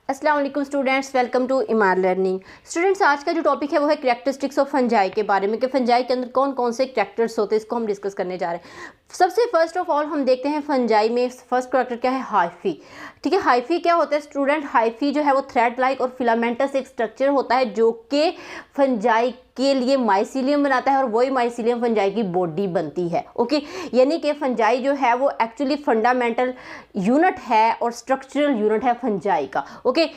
अस्सलाम वालेकुम students, welcome to Imar learning. Students, आज का जो टॉपिक है वो है करैक्टरिस्टिक्स ऑफ फंजाई के बारे में कि फंजाई के अंदर कौन कौन से करैक्टर्स होते हैं, इसको हम डिस्कस करने जा रहे हैं। सबसे फर्स्ट ऑफ ऑल हम देखते हैं फंजाई में फर्स्ट करैक्टर क्या है, हाइफी। ठीक है, हाइफी क्या होता है स्टूडेंट? हाइफी जो है वो थ्रेड लाइक और फिलामेंटस एक स्ट्रक्चर होता है जो कि फंजाई के लिए माइसीलियम बनाता है और वही माइसीलियम फंजाई की बॉडी बनती है। ओके, यानी कि फंजाई जो है वो एक्चुअली फंडामेंटल यूनिट है और स्ट्रक्चरल यूनिट है फंजाई का। Okay,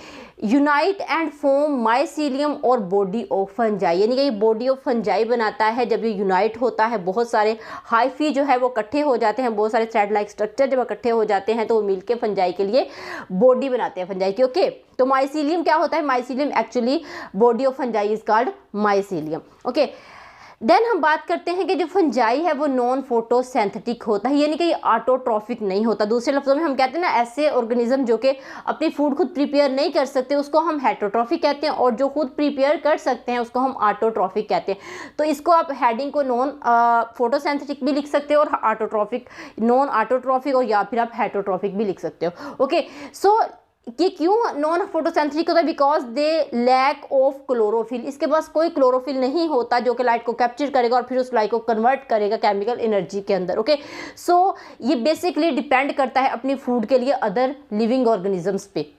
unite and form mycelium और बॉडी ऑफ फंजाई, यानी कि ये बॉडी ऑफ फंजाई बनाता है जब ये यूनाइट होता है। बहुत सारे हाइफी जो है वो इकट्ठे हो जाते हैं, बहुत सारे थ्रेड लाइक स्ट्रक्चर जब इकट्ठे हो जाते हैं तो वो मिलके फंजाई के लिए बॉडी बनाते हैं फंजाई की। ओके, तो माइसीलियम क्या होता है? Mycelium actually body of fungi is called mycelium. Okay, then हम बात करते हैं कि जो फंजाई है वो नॉन फोटोसिंथेटिक होता है, यानी कि ये ऑटोट्रॉफिक नहीं होता। दूसरे लफ्जों में हम कहते हैं ना, ऐसे ऑर्गेनिज्म जो कि अपनी फूड खुद प्रिपेयर नहीं कर सकते उसको हम हेटरोट्रॉफिक कहते हैं, और जो खुद प्रिपेयर कर सकते हैं उसको हम ऑटोट्रॉफिक कहते हैं। तो इसको आप हेडिंग को नॉन फोटोसिंथेटिक भी लिख सकते हो और ऑटोट्रॉफिक, नॉन ऑटोट्रॉफिक, और या फिर आप हेटरोट्रॉफिक भी लिख सकते हो। ओके, सो ये क्यों नॉन फोटोसिंथेटिक होता है? Because they lack of chlorophyll, इसके पास कोई क्लोरोफिल नहीं होता जो कि लाइट को कैप्चर करेगा और फिर उस लाइट को कन्वर्ट करेगा केमिकल एनर्जी के अंदर। ओके, सो ये बेसिकली डिपेंड करता है अपनी फूड के लिए अदर लिविंग ऑर्गेनिजम्स पे।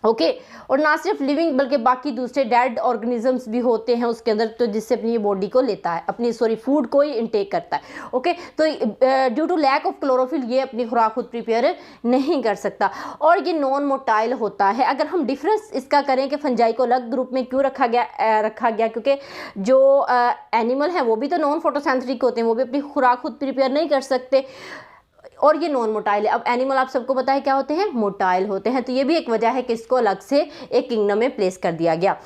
ओके, और ना सिर्फ लिविंग बल्कि बाकी दूसरे डेड ऑर्गेनिजम्स भी होते हैं उसके अंदर, तो जिससे अपनी बॉडी को लेता है, अपनी फूड को ही इनटेक करता है। ओके, तो due to lack of chlorophyll ये अपनी खुराक खुद प्रिपेयर नहीं कर सकता और ये नॉन मोटाइल होता है। अगर हम डिफरेंस इसका करें कि फंजाई को अलग ग्रुप में क्यों रखा गया, क्योंकि जो एनिमल है वो भी तो नॉन फोटोसिंथेटिक होते हैं, वो भी अपनी खुराक खुद प्रिपेयर नहीं कर सकते और ये नॉन मोटाइल है। अब एनिमल आप सबको पता है क्या होते हैं, मोटाइल होते हैं, तो ये भी एक वजह है कि इसको अलग से एक किंगडम में प्लेस कर दिया गया।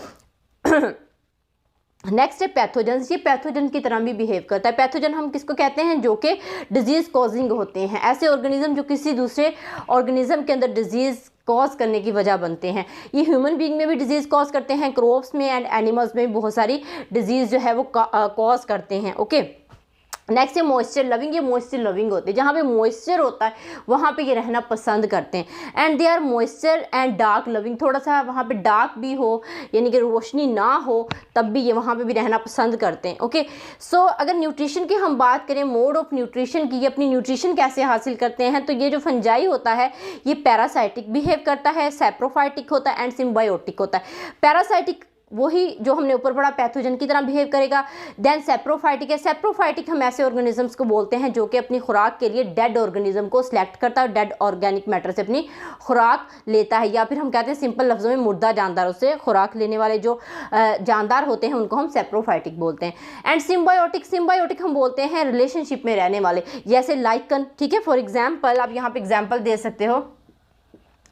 नेक्स्ट है पैथोजन्स। ये पैथोजन की तरह भी बिहेव करता है। पैथोजन हम किसको कहते हैं? जो कि डिजीज कॉजिंग होते हैं, ऐसे ऑर्गेनिज्म जो किसी दूसरे ऑर्गेनिज्म के अंदर डिजीज कॉज करने की वजह बनते हैं। ये ह्यूमन बीइंग में भी डिजीज कॉज करते हैं, क्रॉप्स में एंड एनिमल्स में भी बहुत सारी डिजीज जो है वो कॉज करते हैं। ओके, नेक्स्ट है मॉइस्चर लविंग। ये मॉइस्चर लविंग होते हैं, जहाँ पे मॉइस्चर होता है वहाँ पे ये रहना पसंद करते हैं। And they are moisture and dark loving, थोड़ा सा वहाँ पे डार्क भी हो यानी कि रोशनी ना हो तब भी ये वहाँ पे भी रहना पसंद करते हैं। ओके, सो अगर न्यूट्रिशन की हम बात करें, मोड ऑफ न्यूट्रिशन की, ये अपनी न्यूट्रिशन कैसे हासिल करते हैं, तो ये जो फंजाई होता है ये पैरासाइटिक बिहेव करता है, सैप्रोफाइटिक होता है एंड सिम्बायोटिक होता है। पैरासाइटिक वही जो हमने ऊपर पढ़ा पैथोजन की तरह बिहेव करेगा। देन सैप्रोफाइटिक है। सैप्रोफाइटिक हम ऐसे ऑर्गेनिजम्स को बोलते हैं जो कि अपनी खुराक के लिए डेड ऑर्गेनिज्म को सिलेक्ट करता है, डेड ऑर्गेनिक मैटर से अपनी खुराक लेता है, या फिर हम कहते हैं सिंपल लफ्ज़ों में मुर्दा जानदारों से खुराक लेने वाले जो जानदार होते हैं उनको हम सैप्रोफाइटिक बोलते हैं। एंड सिम्बायोटिक, सिम्बायोटिक हम बोलते हैं रिलेशनशिप में रहने वाले, जैसे लाइकन। ठीक है, फॉर एग्जाम्पल आप यहाँ पे एग्जाम्पल दे सकते हो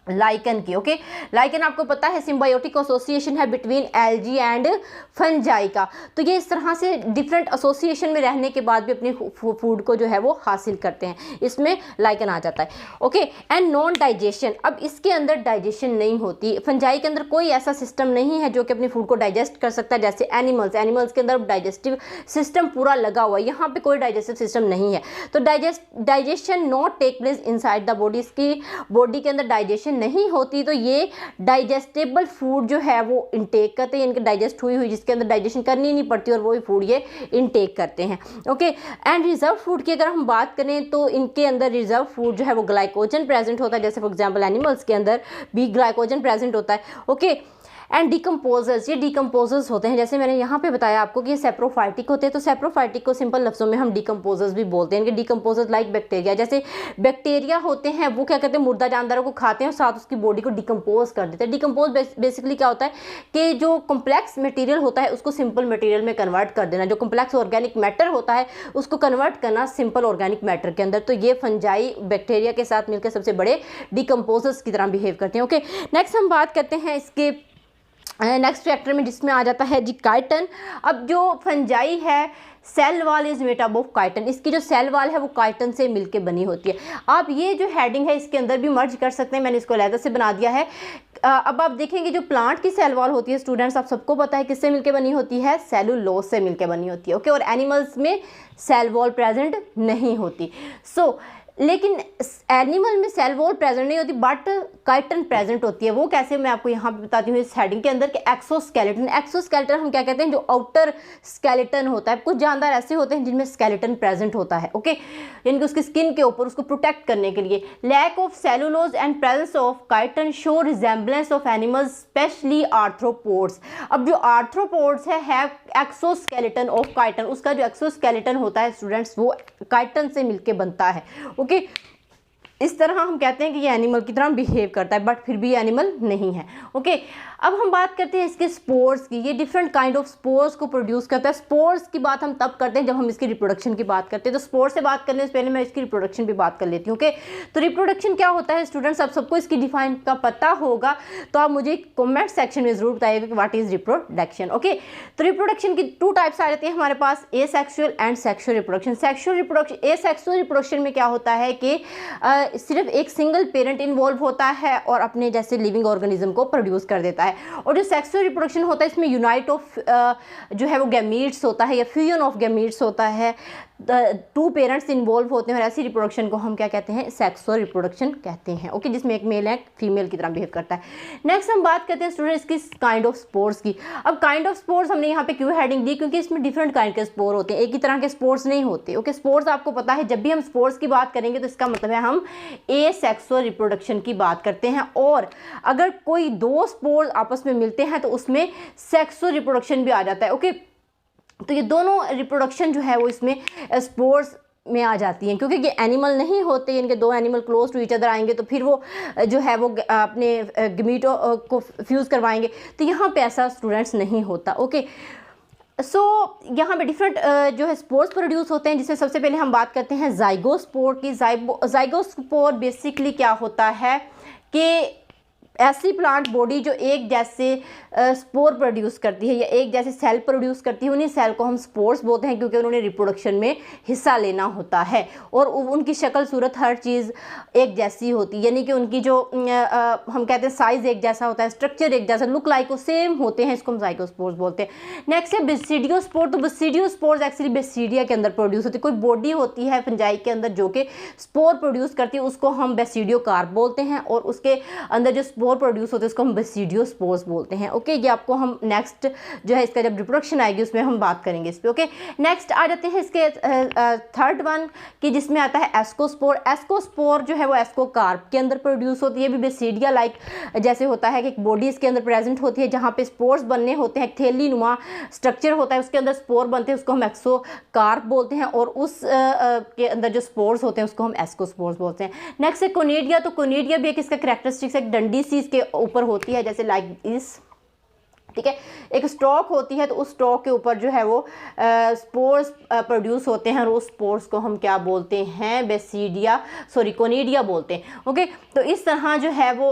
लाइकन की। ओके, लाइकन आपको पता है सिम्बायोटिक एसोसिएशन है बिटवीन एल्गी एंड फंजाई का, तो ये इस तरह से डिफरेंट एसोसिएशन में रहने के बाद भी अपनी फूड को जो है वो हासिल करते हैं, इसमें लाइकन आ जाता है। ओके, एंड नॉन डाइजेशन, अब इसके अंदर डाइजेशन नहीं होती। फंजाई के अंदर कोई ऐसा सिस्टम नहीं है जो कि अपनी फूड को डाइजेस्ट कर सकता है जैसे एनिमल्स के अंदर डाइजेस्टिव सिस्टम पूरा लगा हुआ है, यहाँ पे कोई डाइजेस्टिव सिस्टम नहीं है, तो digestion not take place inside the body, इसकी बॉडी के अंदर डाइजेशन नहीं होती, तो ये डाइजेस्टेबल फूड जो है वो इनटेक करते हैं, इनके डाइजेस्ट हुई जिसके अंदर डाइजेशन करनी नहीं पड़ती और वही फूड ये इनटेक करते हैं। ओके, एंड रिजर्व फूड की अगर हम बात करें तो इनके अंदर रिजर्व फूड जो है वो ग्लाइकोजन प्रेजेंट होता है, जैसे फॉर एग्जांपल एनिमल्स के अंदर भी ग्लाइकोजन प्रेजेंट होता है। ओके, एंड डिकम्पोजर्स, ये डिकम्पोजर्स होते हैं, जैसे मैंने यहाँ पे बताया आपको कि ये सैप्रोफाइटिक होते हैं, तो सैप्रोफाइटिक को सिंपल लफ्ज़ों में हम डिकम्पोजर्स भी बोलते हैं। इनके डिकम्पोजर्स लाइक बैक्टीरिया, जैसे बैक्टीरिया होते हैं वो क्या करते हैं, मुर्दा जानदारों को खाते हैं और साथ उसकी बॉडी को डिकम्पोज कर देते हैं। डिकम्पोज बेसिकली क्या होता है कि जो कम्प्लेक्स मटेरियल होता है उसको सिंपल मटेरियल में कन्वर्ट कर देना, जो कम्प्लेक्स ऑर्गेनिक मैटर होता है उसको कन्वर्ट करना सिंपल ऑर्गेनिक मैटर के अंदर, तो ये फंजाई बैक्टीरिया के साथ मिलकर सबसे बड़े डिकम्पोजर्स की तरह बिहेव करते हैं। ओके, नेक्स्ट हम बात करते हैं इसके नेक्स्ट फैक्टर में, जिसमें आ जाता है जी काइटन। अब जो फंजाई है cell wall is made up of chitin, इसकी जो सेल वाल है वो काइटन से मिलके बनी होती है। आप ये जो हेडिंग है इसके अंदर भी मर्ज कर सकते हैं, मैंने इसको अलग से बना दिया है। अब आप देखेंगे जो प्लांट की सेल वॉल होती है स्टूडेंट्स, आप सबको पता है किससे मिलके बनी होती है, सेलुलोज से मिलके बनी होती है। ओके, और एनिमल्स में सेल वॉल प्रेजेंट नहीं होती। सो लेकिन एनिमल में सेल वॉल प्रेजेंट नहीं होती बट काइटन प्रेजेंट होती है। वो कैसे, मैं आपको यहाँ पे बताती हूँ इस हेडिंग के अंदर कि एक्सोस्केलेटन। एक्सोस्केलेटन हम क्या कहते हैं, जो आउटर स्केलेटन होता है। कुछ जानदार ऐसे होते हैं जिनमें स्केलेटन प्रेजेंट होता है, ओके, यानी कि उसकी स्किन के ऊपर उसको प्रोटेक्ट करने के लिए। Lack of cellulose and presence of chitin show resemblance of animals specially arthropods. अब जो आर्थ्रोपोड्स है एक्सोस्केलेटन ऑफ काइटन, उसका जो एक्सोस्केलेटन होता है स्टूडेंट्स वो काइटन से मिलके बनता है, ओके। इस तरह हम कहते हैं कि ये एनिमल की तरह बिहेव करता है बट फिर भी एनिमल नहीं है, ओके। अब हम बात करते हैं इसके स्पोर्स की। ये डिफरेंट काइंड ऑफ स्पोर्स को प्रोड्यूस करता है। स्पोर्स की बात हम तब करते हैं जब हम इसकी रिप्रोडक्शन की बात करते हैं। तो स्पोर्स से बात करने से पहले मैं इसकी रिप्रोडक्शन भी बात कर लेती हूँ, ओके। तो रिप्रोडक्शन क्या होता है स्टूडेंट्स, आप सबको इसकी डिफाइन का पता होगा, तो आप मुझे कमेंट सेक्शन में जरूर बताइएगा कि व्हाट इज रिप्रोडक्शन, ओके। तो रिप्रोडक्शन की 2 टाइप्स आ जाती हैं हमारे पास, asexual and sexual reproduction. Sexual reproduction, asexual reproduction में क्या होता है कि सिर्फ एक सिंगल पेरेंट इन्वॉल्व होता है और अपने जैसे लिविंग ऑर्गेनिज्म को प्रोड्यूस कर देता है। और जो सेक्सुअल रिप्रोडक्शन होता है इसमें यूनाइट ऑफ जो है वो गैमीट्स होता है या फ्यूजन ऑफ गैमीट्स होता है, 2 पेरेंट्स इन्वॉल्व होते हैं और ऐसी रिप्रोडक्शन को हम क्या कहते हैं, सेक्सुअल रिप्रोडक्शन कहते हैं, ओके, जिसमें एक मेल एक फीमेल की तरह बिहेव करता है। नेक्स्ट हम बात करते हैं स्टूडेंट्स की काइंड ऑफ स्पोर्स की। अब काइंड ऑफ स्पोर्स हमने यहाँ पे क्यों हेडिंग दी, क्योंकि इसमें डिफरेंट काइंड के स्पोर होते हैं, एक ही तरह के स्पोर्स नहीं होते, ओके। स्पोर्स आपको पता है, जब भी हम स्पोर्स की बात करेंगे तो इसका मतलब है हम एसेक्सुअल रिप्रोडक्शन की बात करते हैं। और अगर कोई 2 स्पोर्स आपस में मिलते हैं तो उसमें सेक्सुअल रिप्रोडक्शन भी आ जाता है, ओके। तो ये दोनों रिप्रोडक्शन जो है वो इसमें स्पोर्स में आ जाती हैं, क्योंकि ये एनिमल नहीं होते, इनके 2 animal close to each other आएंगे तो फिर वो जो है वो अपने गमीटो को फ्यूज़ करवाएंगे। तो यहाँ पे ऐसा स्टूडेंट्स नहीं होता, ओके। सो यहाँ पे डिफरेंट जो है स्पोर्स प्रोड्यूस होते हैं, जिसमें सबसे पहले हम बात करते हैं जाइगोस्पोर की। जाइगोस्पोर बेसिकली क्या होता है कि ऐसी प्लांट बॉडी जो एक जैसे स्पोर प्रोड्यूस करती है या एक जैसे सेल प्रोड्यूस करती है, उन्हीं सेल को हम स्पोर्स बोलते हैं, क्योंकि उन्होंने रिप्रोडक्शन में हिस्सा लेना होता है और उनकी शक्ल सूरत हर चीज़ एक जैसी होती है, यानी कि उनकी जो हम कहते हैं साइज़ एक जैसा होता है, स्ट्रक्चर एक जैसा, लुक लाइक वो सेम होते हैं, इसको हम जाइगोस्पोर्स बोलते हैं। नेक्स्ट है बेसिडियोस्पोर। तो बेसिडियोस्पोर्स एक्चुअली बेसिडिया के अंदर प्रोड्यूस होती है। कोई बॉडी होती है फंजाई के अंदर जो कि स्पोर प्रोड्यूस करती है, उसको हम बेसिडियोकार्प बोलते हैं, और उसके अंदर जो स्पोर प्रोड्यूस होते हैं उसको हम बेसिडियोस्पोर्स बोलते हैं, ओके। ये आपको हम नेक्स्ट जो है इसका जब रिप्रोडक्शन आएगी उसमें हम बात करेंगे इस पे, ओके। नेक्स्ट आ जाते हैं इसके थर्ड वन की, जिसमें आता है एस्कोस्पोर। एस्कोस्पोर जो है वो एस्कोकार्प के अंदर प्रोड्यूस होती है, भी बेसिडिया लाइक जैसे होता है कि एक बॉडी इसके अंदर प्रेजेंट होती है जहाँ पे स्पोर्स बनने होते हैं, थैली नुमा स्ट्रक्चर होता है, उसके अंदर स्पोर बनते हैं, उसको हम एक्सोकार्प बोलते हैं, और उस के अंदर जो स्पोर्स होते हैं उसको हम एस्कोस्पोर्स बोलते हैं। नेक्स्ट है कोनिडिया। तो कोनिडिया भी एक इसका कैरेक्टरिस्टिक्स एक डंडी सी इसके ऊपर होती है, जैसे लाइक इस, ठीक है, एक स्टॉक होती है, तो उस स्टॉक के ऊपर जो है वो स्पोर्स प्रोड्यूस होते हैं और उस स्पोर्स को हम क्या बोलते हैं, कोनिडिया बोलते हैं, ओके। तो इस तरह जो है वो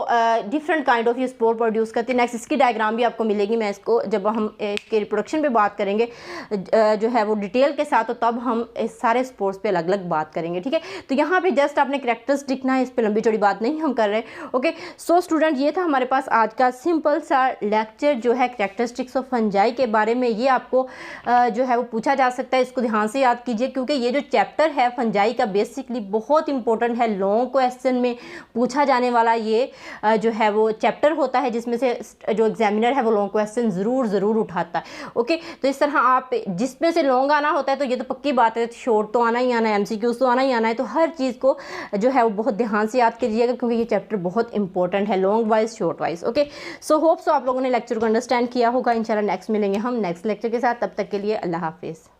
डिफरेंट काइंड ऑफ ये स्पोर प्रोड्यूस करते हैं। नेक्स्ट इसकी डायग्राम भी आपको मिलेगी, मैं इसको जब हम इसके रिप्रोडक्शन पे बात करेंगे जो है वो डिटेल के साथ, तो तब हम इस सारे स्पोर्स पे अलग अलग बात करेंगे, ठीक है। तो यहाँ पे जस्ट आपने कैरेक्टर्स लिखना है, इस पर लंबी चौड़ी बात नहीं हम कर रहे, ओके। सो स्टूडेंट, ये था हमारे पास आज का सिंपल सा लेक्चर जो है कैरेक्टरिस्टिक्स ऑफ फंजाई के बारे में। ये आपको जो है वो पूछा जा सकता है, इसको ध्यान से याद कीजिए, क्योंकि ये जो चैप्टर है फंजाई का बेसिकली बहुत इंपॉर्टेंट है, लॉन्ग क्वेश्चन में पूछा जाने वाला ये जो है वो चैप्टर होता है, जिसमें से जो एग्जामिनर है वो लॉन्ग क्वेश्चन ज़रूर उठाता है, ओके। तो इस तरह आप जिसमें से लॉन्ग आना होता है तो ये तो पक्की बात है, शॉर्ट तो आना ही आना है, MCQs तो आना ही आना है, तो हर चीज़ को जो है वो बहुत ध्यान से याद कीजिएगा, क्योंकि ये चैप्टर बहुत इंपॉर्टेंट है, long wise short wise, okay. So hope so आप लोगों ने लेक्चर को अंडरस्टैंड किया होगा। इंशाल्लाह नेक्स्ट मिलेंगे हम नेक्स्ट लेक्चर के साथ, तब तक के लिए अल्लाह हाफिज़।